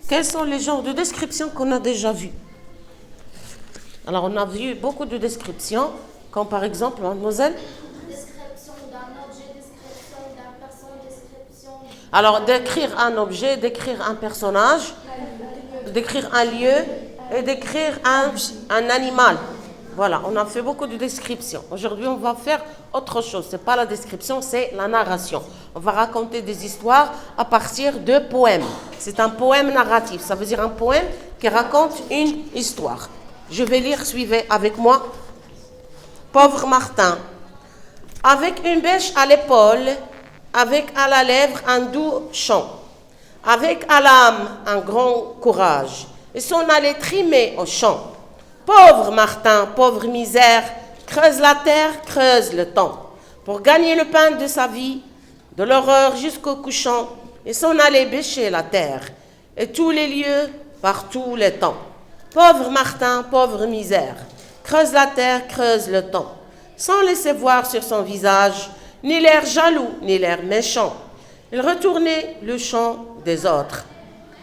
Quels sont les genres de descriptions qu'on a déjà vus? Alors, on a vu beaucoup de descriptions, comme par exemple, mademoiselle. Description d'un objet, description d'un personne, description. Alors, décrire un objet, décrire un personnage, décrire un lieu et décrire un animal. Voilà, on a fait beaucoup de descriptions. Aujourd'hui, on va faire autre chose. Ce n'est pas la description, c'est la narration. On va raconter des histoires à partir de poèmes. C'est un poème narratif. Ça veut dire un poème qui raconte une histoire. Je vais lire, suivez avec moi. Pauvre Martin, avec une bêche à l'épaule, avec à la lèvre un doux chant, avec à l'âme un grand courage, et s'en allait trimer au champ. Pauvre Martin, pauvre misère, creuse la terre, creuse le temps, pour gagner le pain de sa vie, de l'aurore jusqu'au couchant, et s'en allait bêcher la terre, et tous les lieux, par tous les temps. Pauvre Martin, pauvre misère, creuse la terre, creuse le temps, sans laisser voir sur son visage ni l'air jaloux, ni l'air méchant. Il retournait le chant des autres,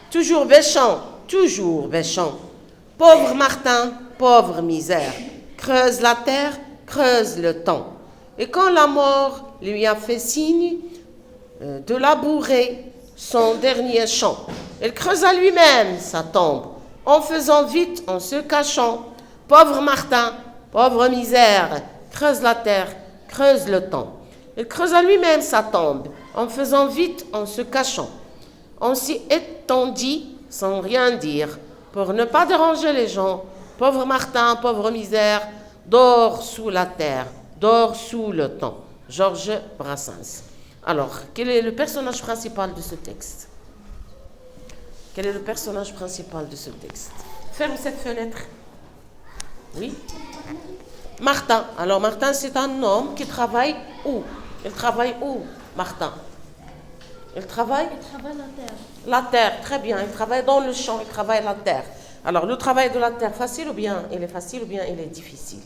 toujours bêchant, toujours bêchant. Pauvre Martin, pauvre misère, creuse la terre, creuse le temps. Et quand la mort lui a fait signe de labourer son dernier champ, il creusa lui-même sa tombe, en faisant vite, en se cachant. Pauvre Martin, pauvre misère, creuse la terre, creuse le temps. Il creusa lui-même sa tombe, en faisant vite, en se cachant. On s'y étendit sans rien dire, pour ne pas déranger les gens. Pauvre Martin, pauvre misère, dort sous la terre, dort sous le temps. Georges Brassens. Alors, quel est le personnage principal de ce texte? Quel est le personnage principal de ce texte? Ferme cette fenêtre. Oui? Martin. Alors, Martin, c'est un homme qui travaille où? Il travaille où, Martin? Il travaille la terre. La terre, très bien. Il travaille dans le champ, il travaille la terre. Alors, le travail de la terre, facile ou bien il est facile ou bien il est difficile?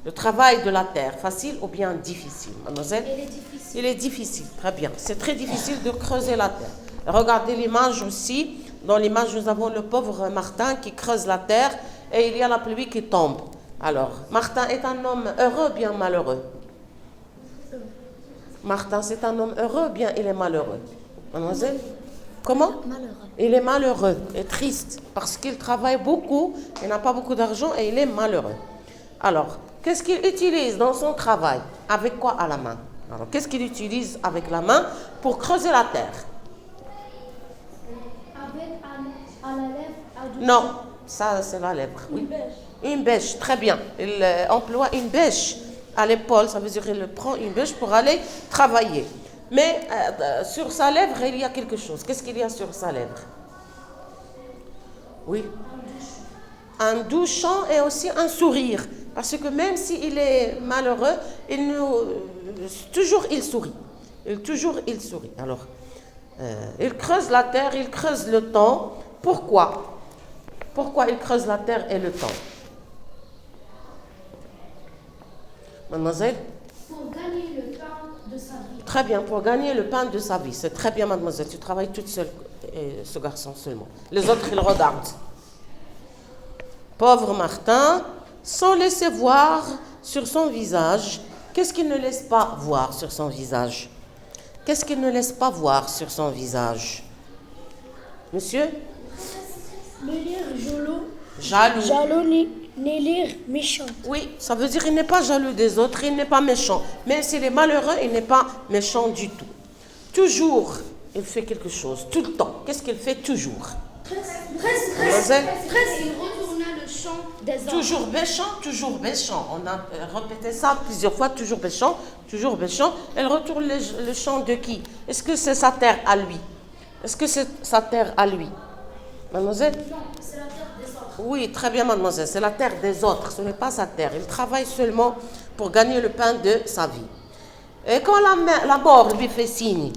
Le travail de la terre, facile ou bien difficile, mademoiselle? Il est difficile. Il est difficile, très bien. C'est très difficile de creuser la terre. Regardez l'image aussi. Dans l'image, nous avons le pauvre Martin qui creuse la terre et il y a la pluie qui tombe. Alors, Martin est un homme heureux ou bien malheureux? Martin, c'est un homme heureux ou bien il est malheureux? Mademoiselle? Comment? Malheureux. Il est malheureux et triste parce qu'il travaille beaucoup, il n'a pas beaucoup d'argent et il est malheureux. Alors, qu'est-ce qu'il utilise dans son travail? Avec quoi à la main? Alors, qu'est-ce qu'il utilise avec la main pour creuser la terre? Avec à la lèvre. Non, ça c'est la lèvre. Oui. Une bêche, très bien. Il emploie une bêche à l'épaule, ça veut dire qu'il prend une bêche pour aller travailler. Mais sur sa lèvre, il y a quelque chose. Qu'est-ce qu'il y a sur sa lèvre? Oui. Un doux chant et aussi un sourire. Parce que même s'il est malheureux, toujours il sourit. Toujours il sourit. Alors, il creuse la terre, il creuse le temps. Pourquoi? Pourquoi il creuse la terre et le temps? Mademoiselle? Pour gagner le pain de sa vie. Très bien, pour gagner le pain de sa vie. C'est très bien, mademoiselle. Tu travailles toute seule, ce garçon seulement. Les autres, ils regardent. Pauvre Martin, sans laisser voir sur son visage, qu'est-ce qu'il ne laisse pas voir sur son visage? Qu'est-ce qu'il ne laisse pas voir sur son visage? Monsieur? Ne lire Jaloux. jaloux ni lire méchant. Oui, ça veut dire qu'il n'est pas jaloux des autres, il n'est pas méchant. Mais s'il est malheureux, il n'est pas méchant du tout. Toujours, il fait quelque chose, tout le temps. Qu'est-ce qu'il fait toujours? Mademoiselle? Il retourna le chant des autres. Toujours méchant, toujours méchant. On a répété ça plusieurs fois, toujours méchant, toujours méchant. Elle retourne le chant de qui? Est-ce que c'est sa terre à lui? Est-ce que c'est sa terre à lui? Mademoiselle? Non, c'est la terre des autres. Oui, très bien, mademoiselle. C'est la terre des autres, ce n'est pas sa terre. Il travaille seulement pour gagner le pain de sa vie. Et quand la mort lui fait signe,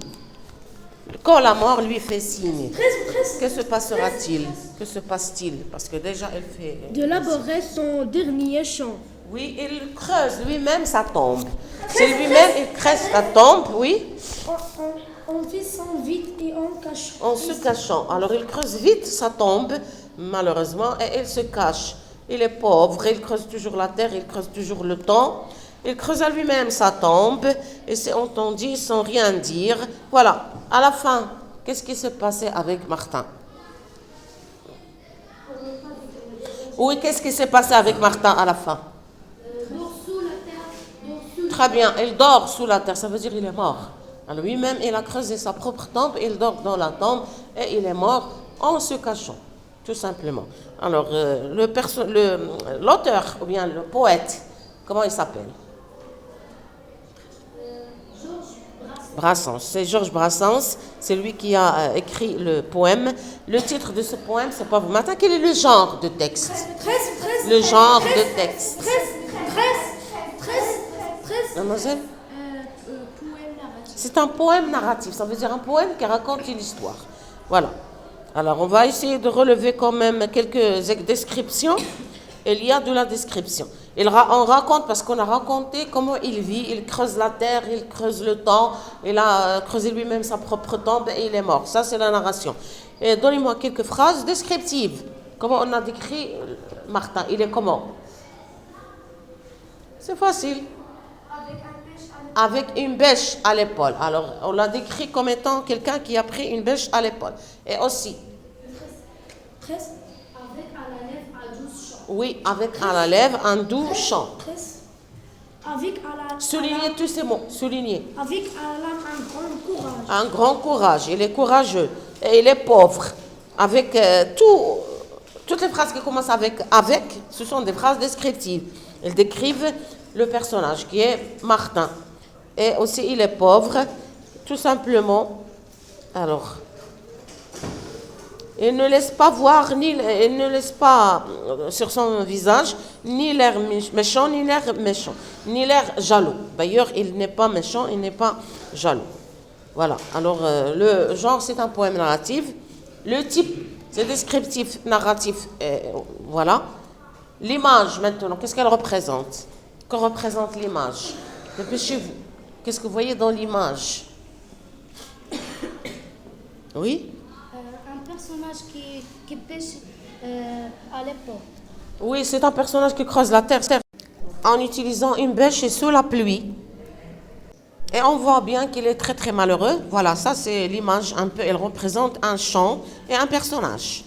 que se passera-t-il? Que se passe-t-il? Parce que déjà, elle fait... De laborer son dernier chant. Oui, il creuse lui-même sa tombe. C'est lui-même, il creuse sa tombe, oui. On On fait sans vite et en cache. En se cachant. Alors il creuse vite, ça tombe, malheureusement, et il se cache. Il est pauvre, il creuse toujours la terre, il creuse toujours le temps. Il creuse à lui-même, ça tombe, et c'est entendu sans rien dire. Voilà, à la fin, qu'est-ce qui s'est passé avec Martin? Oui, qu'est-ce qui s'est passé avec Martin à la fin? Très bien, il dort sous la terre, ça veut dire qu'il est mort. Alors lui-même, il a creusé sa propre tombe, il dort dans la tombe et il est mort en se cachant, tout simplement. Alors, l'auteur, ou bien le poète, comment il s'appelle? Brassens. C'est Georges Brassens, c'est lui qui a écrit le poème. Le titre de ce poème, c'est pas vous. Maintenant, quel est le genre de texte? Le genre de texte. 13. Mademoiselle? Poème narratif. C'est un poème narratif, ça veut dire un poème qui raconte une histoire. Voilà. Alors, on va essayer de relever quand même quelques descriptions. Il y a de la description. On raconte, parce qu'on a raconté comment il vit, il creuse la terre, il creuse le temps, il a creusé lui-même sa propre tombe et il est mort. Ça, c'est la narration. Et donnez-moi quelques phrases descriptives. Comment on a décrit Martin? Il est comment? C'est facile. Avec une bêche à l'épaule. Alors, on l'a décrit comme étant quelqu'un qui a pris une bêche à l'épaule. Et aussi. Avec à la lèvre un doux chant. Oui, avec à la lèvre un doux chant. Avec à la Soulignez tous ces mots. Soulignez. Avec à la un grand courage. Un grand courage. Il est courageux. Et il est pauvre. Avec toutes les phrases qui commencent avec, ce sont des phrases descriptives. Elles décrivent le personnage qui est Martin. Et aussi, il est pauvre, tout simplement. Alors, il ne laisse pas voir, il ne laisse pas sur son visage ni l'air méchant, ni l'air jaloux. D'ailleurs, il n'est pas méchant, il n'est pas jaloux. Voilà. Alors, le genre, c'est un poème narratif. Le type, c'est descriptif, narratif. Voilà. L'image, maintenant, qu'est-ce qu'elle représente? Que représente l'image? Dépêchez-vous. Qu'est-ce que vous voyez dans l'image? Oui? Un personnage qui pêche à l'époque. Oui, c'est un personnage qui creuse la terre en utilisant une bêche et sous la pluie. Et on voit bien qu'il est très très malheureux. Voilà, ça c'est l'image un peu, elle représente un champ et un personnage.